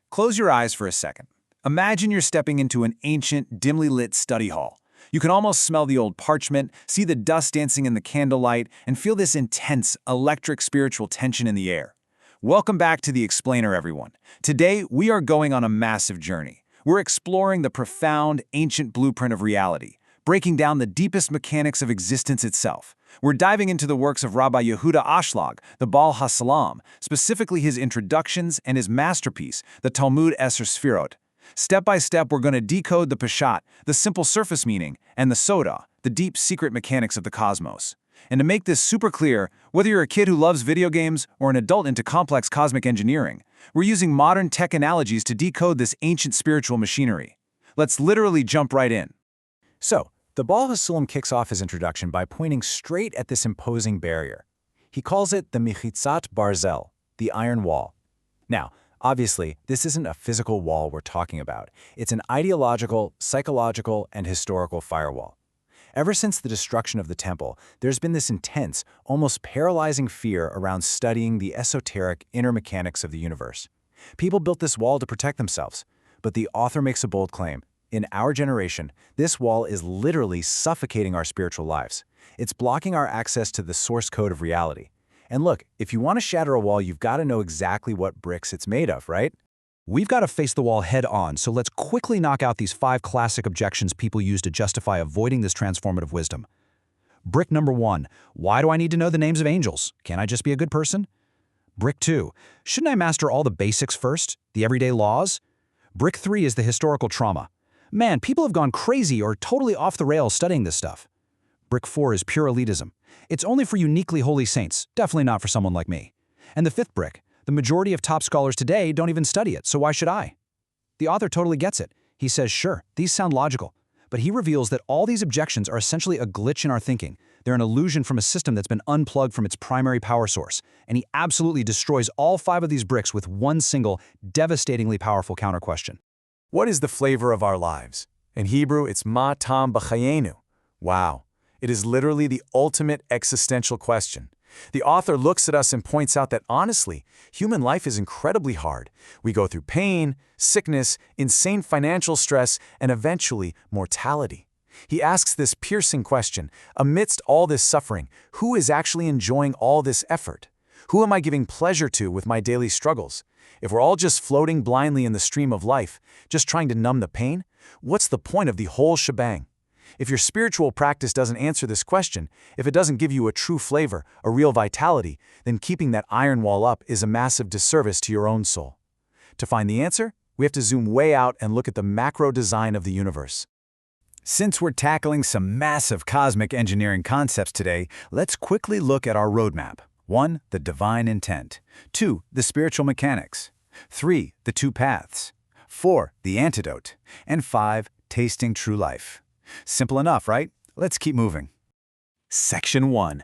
Close your eyes for a second. Imagine you're stepping into an ancient, dimly lit study hall. You can almost smell the old parchment, see the dust dancing in the candlelight, and feel this intense, electric spiritual tension in the air. Welcome back to The Explainer, everyone. Today, we are going on a massive journey. We're exploring the profound, ancient blueprint of reality, breaking down the deepest mechanics of existence itself. We're diving into the works of Rabbi Yehuda Ashlag, the Baal HaSulam, specifically his introductions and his masterpiece, the Talmud Eser Sefirot. Step by step, we're going to decode the Peshat, the simple surface meaning, and the Soda, the deep secret mechanics of the cosmos. And to make this super clear, whether you're a kid who loves video games or an adult into complex cosmic engineering, we're using modern tech analogies to decode this ancient spiritual machinery. Let's literally jump right in. So, the Baal HaSulam kicks off his introduction by pointing straight at this imposing barrier. He calls it the Mechitzat Barzel, the iron wall. Now, obviously, this isn't a physical wall we're talking about. It's an ideological, psychological, and historical firewall. Ever since the destruction of the temple, there's been this intense, almost paralyzing fear around studying the esoteric inner mechanics of the universe. People built this wall to protect themselves, but the author makes a bold claim. In our generation, this wall is literally suffocating our spiritual lives. It's blocking our access to the source code of reality. And look, if you want to shatter a wall, you've got to know exactly what bricks it's made of, right? We've got to face the wall head on, so let's quickly knock out these 5 classic objections people use to justify avoiding this transformative wisdom. Brick number 1, why do I need to know the names of angels? Can't I just be a good person? Brick 2, shouldn't I master all the basics first, the everyday laws? Brick 3 is the historical trauma. Man, people have gone crazy or totally off the rails studying this stuff. Brick 4 is pure elitism. It's only for uniquely holy saints, definitely not for someone like me. And the 5th brick, the majority of top scholars today don't even study it, so why should I? The author totally gets it. He says, sure, these sound logical, but he reveals that all these objections are essentially a glitch in our thinking. They're an illusion from a system that's been unplugged from its primary power source, and he absolutely destroys all 5 of these bricks with one single, devastatingly powerful counter-question. What is the flavor of our lives? In Hebrew, it's ma tam b'chayenu. Wow. It is literally the ultimate existential question. The author looks at us and points out that, honestly, human life is incredibly hard. We go through pain, sickness, insane financial stress, and eventually mortality. He asks this piercing question, amidst all this suffering, who is actually enjoying all this effort? Who am I giving pleasure to with my daily struggles? If we're all just floating blindly in the stream of life, just trying to numb the pain, what's the point of the whole shebang? If your spiritual practice doesn't answer this question, if it doesn't give you a true flavor, a real vitality, then keeping that iron wall up is a massive disservice to your own soul. To find the answer, we have to zoom way out and look at the macro design of the universe. Since we're tackling some massive cosmic engineering concepts today, let's quickly look at our roadmap. 1. The divine intent. 2. The spiritual mechanics. 3. The 2 paths. 4. The antidote. And 5. Tasting true life. Simple enough, right? Let's keep moving. Section 1.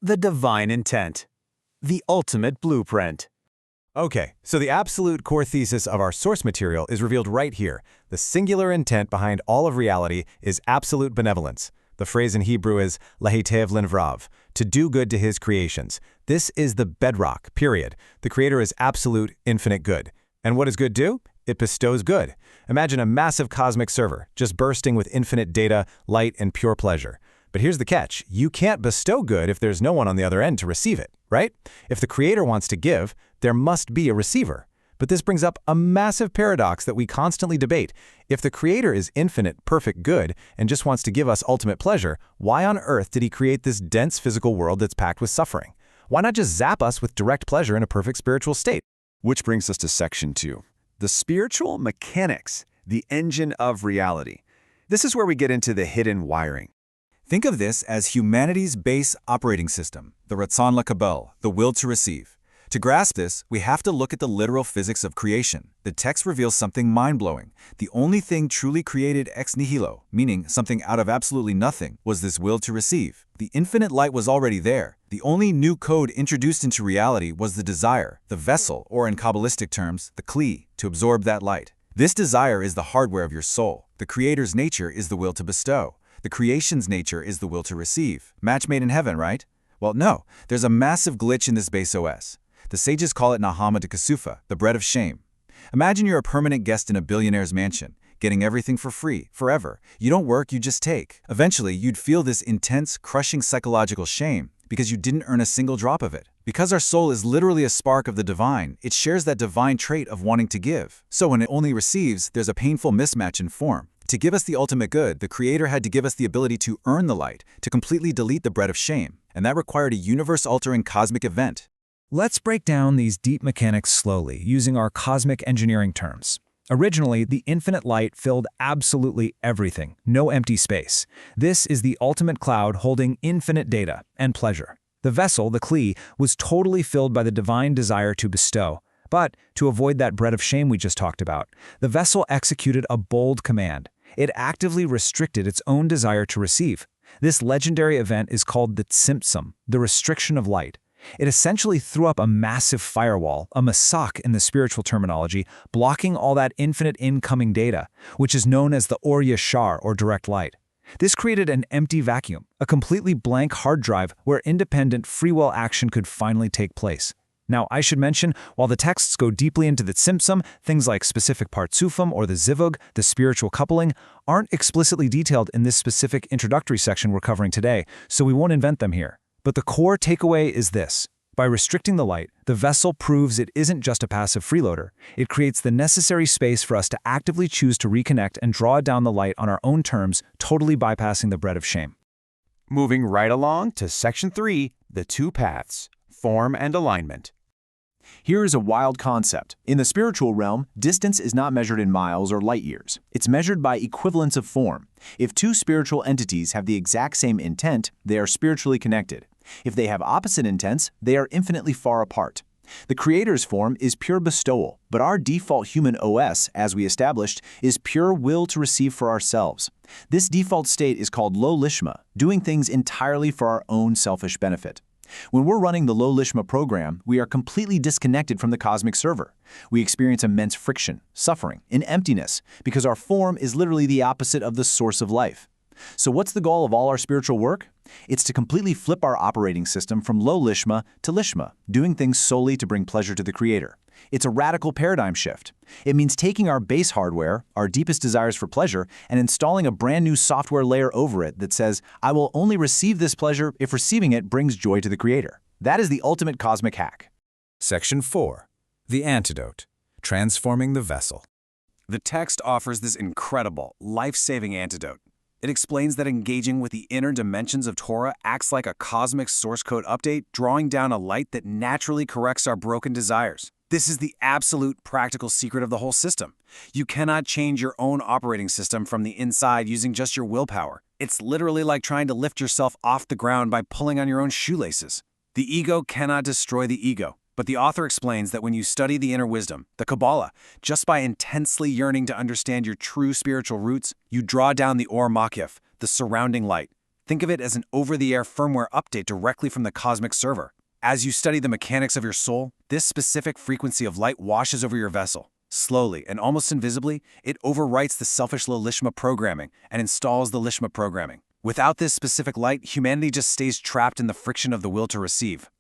The divine intent. The ultimate blueprint. Okay, so the absolute core thesis of our source material is revealed right here. The singular intent behind all of reality is absolute benevolence. The phrase in Hebrew is lahitev lenvrav, to do good to his creations. This is the bedrock, period. The Creator is absolute, infinite good. And what does good do? It bestows good. Imagine a massive cosmic server, just bursting with infinite data, light, and pure pleasure. But here's the catch. You can't bestow good if there's no one on the other end to receive it, right? If the Creator wants to give, there must be a receiver. But this brings up a massive paradox that we constantly debate. If the Creator is infinite, perfect good, and just wants to give us ultimate pleasure, why on earth did he create this dense physical world that's packed with suffering? Why not just zap us with direct pleasure in a perfect spiritual state? Which brings us to Section 2. The spiritual mechanics, the engine of reality. This is where we get into the hidden wiring. Think of this as humanity's base operating system, the Ratzon LaKabel, the will to receive. To grasp this, we have to look at the literal physics of creation. The text reveals something mind-blowing. The only thing truly created ex nihilo, meaning something out of absolutely nothing, was this will to receive. The infinite light was already there. The only new code introduced into reality was the desire, the vessel, or in Kabbalistic terms, the kli, to absorb that light. This desire is the hardware of your soul. The Creator's nature is the will to bestow. The creation's nature is the will to receive. Match made in heaven, right? Well, no. There's a massive glitch in this base OS. The sages call it Nahama de Kasufa, the bread of shame. Imagine you're a permanent guest in a billionaire's mansion, getting everything for free, forever. You don't work, you just take. Eventually, you'd feel this intense, crushing psychological shame because you didn't earn a single drop of it. Because our soul is literally a spark of the divine, it shares that divine trait of wanting to give. So when it only receives, there's a painful mismatch in form. To give us the ultimate good, the Creator had to give us the ability to earn the light, to completely delete the bread of shame. And that required a universe-altering cosmic event. Let's break down these deep mechanics slowly, using our cosmic engineering terms. Originally, the infinite light filled absolutely everything, no empty space. This is the ultimate cloud holding infinite data and pleasure. The vessel, the kli, was totally filled by the divine desire to bestow. But to avoid that bread of shame we just talked about, the vessel executed a bold command. It actively restricted its own desire to receive. This legendary event is called the Tzimtzum, the restriction of light. It essentially threw up a massive firewall, a Masach in the spiritual terminology, blocking all that infinite incoming data, which is known as the Ohr Yashar, or direct light. This created an empty vacuum, a completely blank hard drive where independent free will action could finally take place. Now, I should mention, while the texts go deeply into the Tzimtzum, things like specific partsufim or the zivug, the spiritual coupling, aren't explicitly detailed in this specific introductory section we're covering today, so we won't invent them here. But the core takeaway is this. By restricting the light, the vessel proves it isn't just a passive freeloader. It creates the necessary space for us to actively choose to reconnect and draw down the light on our own terms, totally bypassing the bread of shame. Moving right along to Section 3, the two paths, form and alignment. Here is a wild concept. In the spiritual realm, distance is not measured in miles or light years. It's measured by equivalence of form. If two spiritual entities have the exact same intent, they are spiritually connected. If they have opposite intents, they are infinitely far apart. The Creator's form is pure bestowal, but our default human OS, as we established, is pure will to receive for ourselves. This default state is called low Lishma, doing things entirely for our own selfish benefit. When we're running the low Lishma program, we are completely disconnected from the cosmic server. We experience immense friction, suffering, and emptiness because our form is literally the opposite of the source of life. So what's the goal of all our spiritual work? It's to completely flip our operating system from low Lishma to Lishma, doing things solely to bring pleasure to the Creator. It's a radical paradigm shift. It means taking our base hardware, our deepest desires for pleasure, and installing a brand new software layer over it that says, I will only receive this pleasure if receiving it brings joy to the Creator. That is the ultimate cosmic hack. Section 4. The Antidote. Transforming the Vessel. The text offers this incredible, life-saving antidote. It explains that engaging with the inner dimensions of Torah acts like a cosmic source code update, drawing down a light that naturally corrects our broken desires. This is the absolute practical secret of the whole system. You cannot change your own operating system from the inside using just your willpower. It's literally like trying to lift yourself off the ground by pulling on your own shoelaces. The ego cannot destroy the ego. But the author explains that when you study the inner wisdom, the Kabbalah, just by intensely yearning to understand your true spiritual roots, you draw down the Ohr Makif, the surrounding light. Think of it as an over-the-air firmware update directly from the cosmic server. As you study the mechanics of your soul, this specific frequency of light washes over your vessel. Slowly and almost invisibly, it overwrites the selfish low Lishma programming and installs the Lishma programming. Without this specific light, humanity just stays trapped in the friction of the will to receive.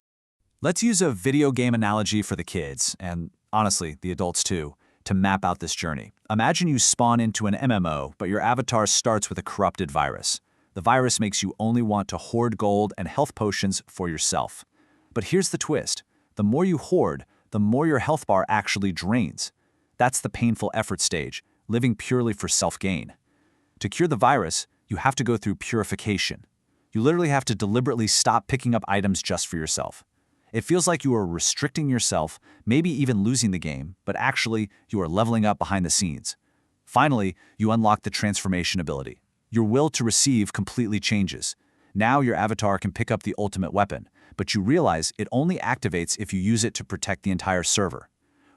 Let's use a video game analogy for the kids, and honestly, the adults too, to map out this journey. Imagine you spawn into an MMO, but your avatar starts with a corrupted virus. The virus makes you only want to hoard gold and health potions for yourself. But here's the twist. The more you hoard, the more your health bar actually drains. That's the painful effort stage, living purely for self-gain. To cure the virus, you have to go through purification. You literally have to deliberately stop picking up items just for yourself. It feels like you are restricting yourself, maybe even losing the game, but actually, you are leveling up behind the scenes. Finally, you unlock the transformation ability. Your will to receive completely changes. Now your avatar can pick up the ultimate weapon, but you realize it only activates if you use it to protect the entire server.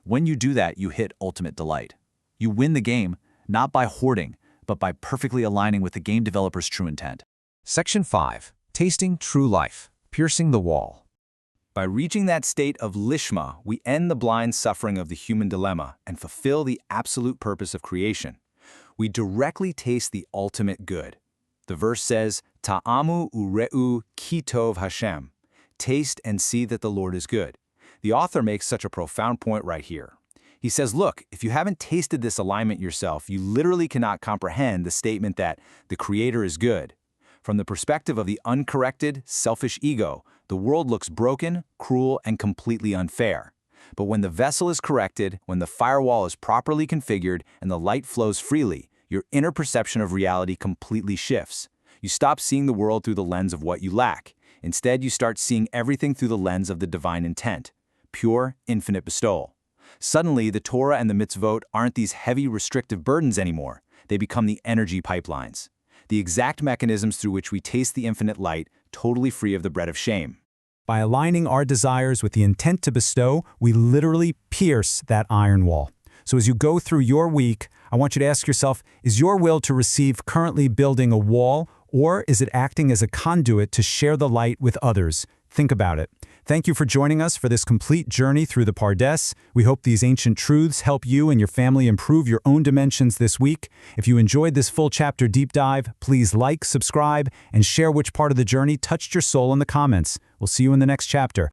When you do that, you hit ultimate delight. You win the game, not by hoarding, but by perfectly aligning with the game developer's true intent. Section 5. Tasting True Life. Piercing the Wall. By reaching that state of Lishma, we end the blind suffering of the human dilemma and fulfill the absolute purpose of creation. We directly taste the ultimate good. The verse says, Ta'amu ure'u ki tov Hashem. Taste and see that the Lord is good. The author makes such a profound point right here. He says, look, if you haven't tasted this alignment yourself, you literally cannot comprehend the statement that the Creator is good. From the perspective of the uncorrected, selfish ego, the world looks broken, cruel, and completely unfair. But when the vessel is corrected, when the firewall is properly configured, and the light flows freely, your inner perception of reality completely shifts. You stop seeing the world through the lens of what you lack. Instead, you start seeing everything through the lens of the divine intent, pure, infinite bestowal. Suddenly, the Torah and the mitzvot aren't these heavy, restrictive burdens anymore. They become the energy pipelines, the exact mechanisms through which we taste the infinite light, totally free of the bread of shame. By aligning our desires with the intent to bestow, we literally pierce that iron wall. So as you go through your week, I want you to ask yourself, is your will to receive currently building a wall, or is it acting as a conduit to share the light with others? Think about it. Thank you for joining us for this complete journey through the Pardes. We hope these ancient truths help you and your family improve your own dimensions this week. If you enjoyed this full chapter deep dive, please like, subscribe, and share which part of the journey touched your soul in the comments. We'll see you in the next chapter.